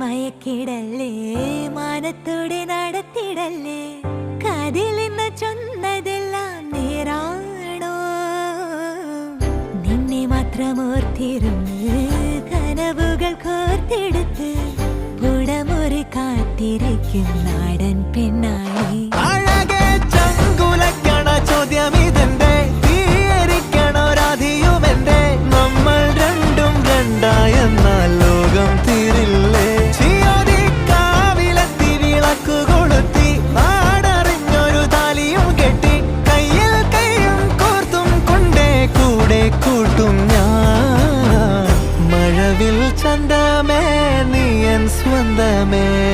മയക്കിടല്ലേ, മാനത്തോടെ നടത്തിടല്ലേ, കാതിലെന്ന് ചൊന്നതെല്ലാം നേരാണോ? നിന്നെ മാത്രം ഓർത്തിരുന്ന് കനവുകൾ കോർത്തെടുത്ത് പുടമുറി കാത്തിരിക്കും നാടൻ പെണ്ണായി.